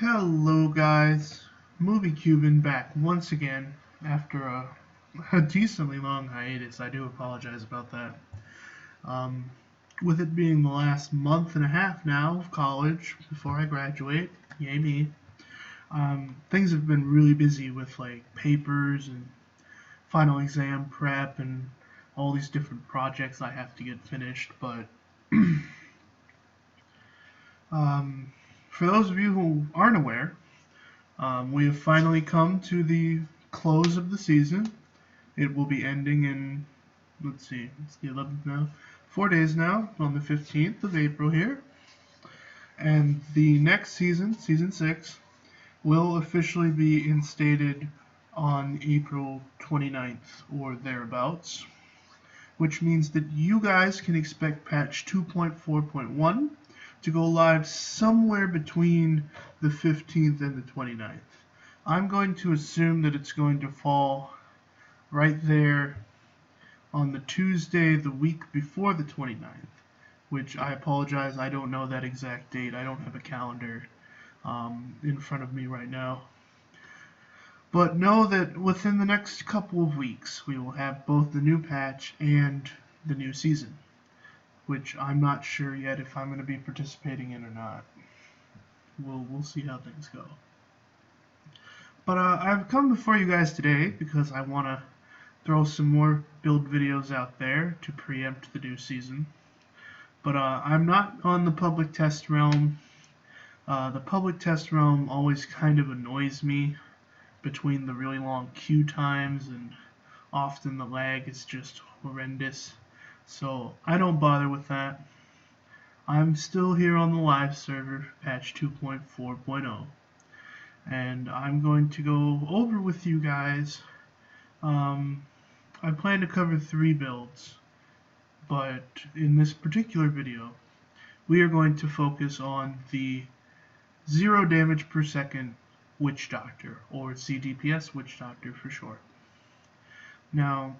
Hello guys, TheMovieCuban back once again after a decently long hiatus. I do apologize about that. Um, with it being the last month and a half now of college before I graduate, yay me, things have been really busy with like papers and final exam prep and all these different projects I have to get finished, but for those of you who aren't aware, we have finally come to the close of the season. It will be ending in, let's see, it's the 11th now, 4 days now, on the 15th of April here. And the next season, season 6, will officially be instated on April 29th or thereabouts, which means that you guys can expect patch 2.4.1 to go live somewhere between the 15th and the 29th. I'm going to assume that it's going to fall right there on the Tuesday the week before the 29th, which I apologize, I don't know that exact date. I don't have a calendar in front of me right now. But know that within the next couple of weeks we will have both the new patch and the new season, which I'm not sure yet if I'm going to be participating in or not. We'll see how things go. But I've come before you guys today because I want to throw some more build videos out there to preempt the new season. But I'm not on the public test realm. The public test realm always kind of annoys me between the really long queue times, and often the lag is just horrendous. So I don't bother with that. I'm still here on the live server, patch 2.4.0, and I'm going to go over with you guys. I plan to cover 3 builds, but in this particular video, we are going to focus on the 0 damage per second Witch Doctor, or ZDPS Witch Doctor for short. Now,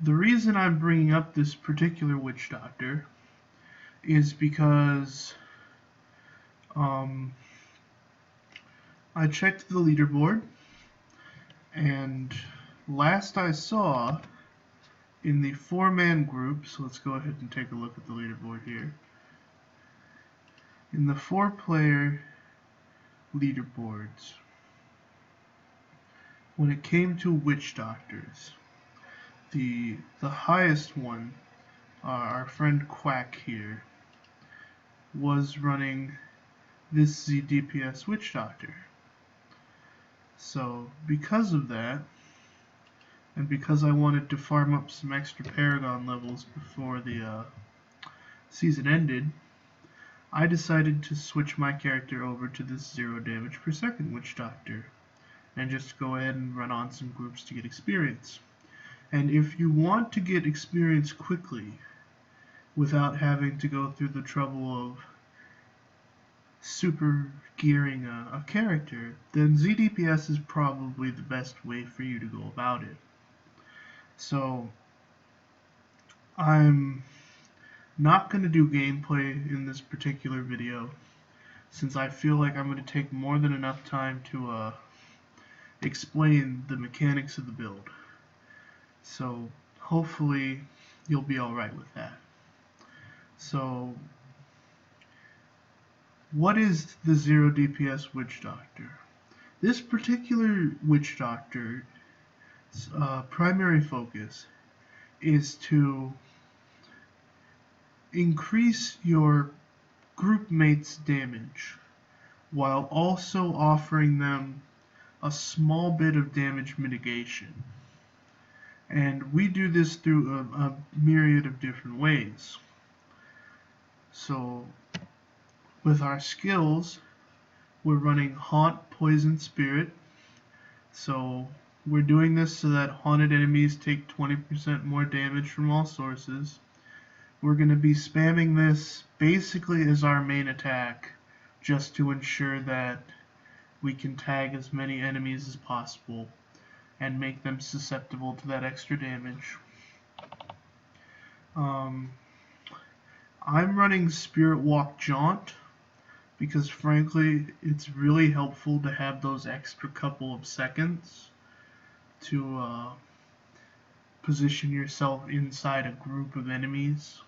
the reason I'm bringing up this particular Witch Doctor is because I checked the leaderboard, and last I saw in the 4-man group, so let's go ahead and take a look at the leaderboard here. In the 4-player leaderboards, when it came to Witch Doctors, the highest one, our friend Quack here, was running this ZDPS Witch Doctor. So because of that, and because I wanted to farm up some extra Paragon levels before the season ended, I decided to switch my character over to this 0 damage per second Witch Doctor and just go ahead and run on some groups to get experience. And if you want to get experience quickly without having to go through the trouble of super gearing a character, then ZDPS is probably the best way for you to go about it. So I'm not going to do gameplay in this particular video, since I feel like I'm going to take more than enough time to explain the mechanics of the build. So hopefully you'll be alright with that. So what is the 0 DPS Witch Doctor? This particular Witch Doctor's primary focus is to increase your group mates' damage while also offering them a small bit of damage mitigation. And we do this through a myriad of different ways. So with our skills, we're running Haunt, Poison, Spirit. So we're doing this so that haunted enemies take 20% more damage from all sources. We're going to be spamming this basically as our main attack, just to ensure that we can tag as many enemies as possible and make them susceptible to that extra damage. I'm running Spirit Walk Jaunt because frankly, it's really helpful to have those extra couple of seconds to position yourself inside a group of enemies.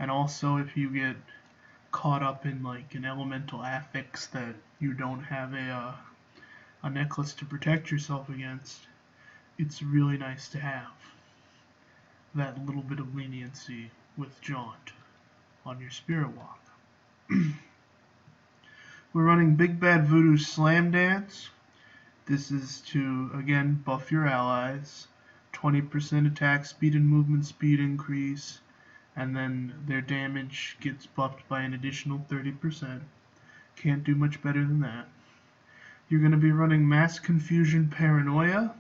And also, if you get caught up in like an elemental affix that you don't have a necklace to protect yourself against, it's really nice to have that little bit of leniency with Jaunt on your spirit walk. We're running Big Bad Voodoo Slam Dance. This is to, again, buff your allies. 20% attack speed and movement speed increase, and then their damage gets buffed by an additional 30%. Can't do much better than that. You're going to be running Mass Confusion Paranoia.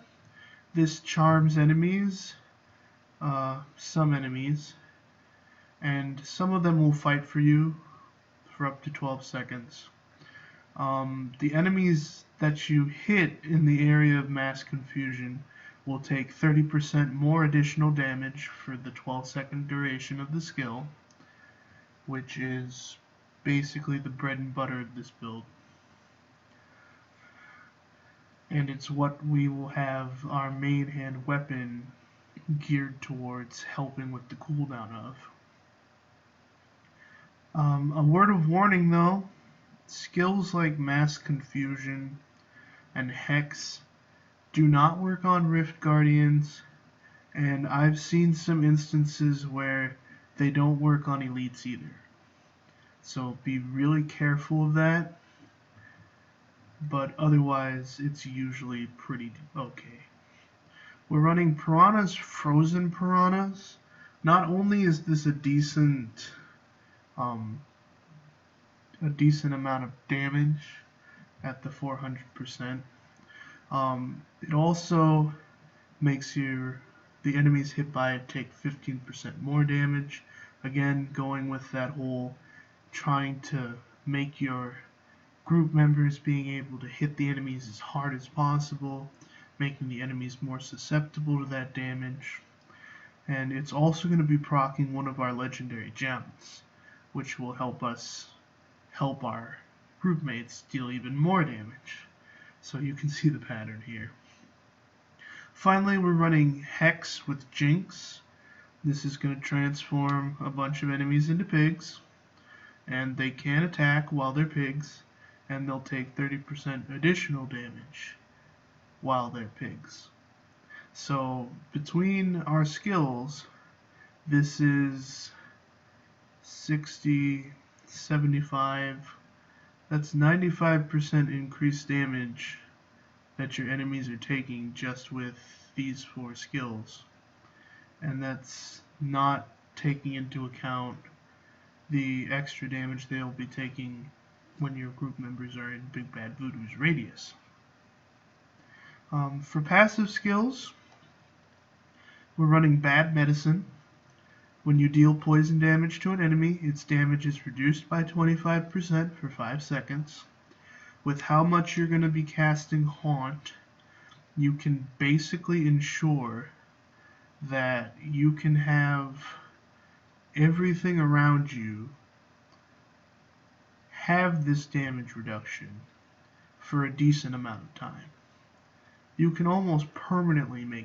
This charms enemies, some enemies, and some of them will fight for you for up to 12 seconds. The enemies that you hit in the area of Mass Confusion will take 30% more additional damage for the 12-second duration of the skill, which is basically the bread and butter of this build. And it's what we will have our main hand weapon geared towards helping with the cooldown of. A word of warning though, skills like Mass Confusion and Hex do not work on Rift Guardians, and I've seen some instances where they don't work on elites either. So be really careful of that, but otherwise it's usually pretty okay. We're running Piranhas, Frozen Piranhas. Not only is this a decent amount of damage at the 400%, it also makes the enemies hit by it take 15% more damage. Again, going with that whole trying to make your group members being able to hit the enemies as hard as possible, making the enemies more susceptible to that damage. And it's also going to be proccing one of our legendary gems, which will help us help our group mates deal even more damage. So you can see the pattern here. Finally, we're running Hex with Jinx. This is going to transform a bunch of enemies into pigs, and they can attack while they're pigs, and they'll take 30% additional damage while they're pigs. So between our skills, this is 60, 75, that's 95% increased damage that your enemies are taking just with these 4 skills. And that's not taking into account the extra damage they'll be taking when your group members are in Big Bad Voodoo's radius. For passive skills, we're running Bad Medicine. When you deal poison damage to an enemy, its damage is reduced by 25% for 5 seconds. With how much you're going to be casting Haunt, you can basically ensure that you can have everything around you have this damage reduction for a decent amount of time. You can almost permanently make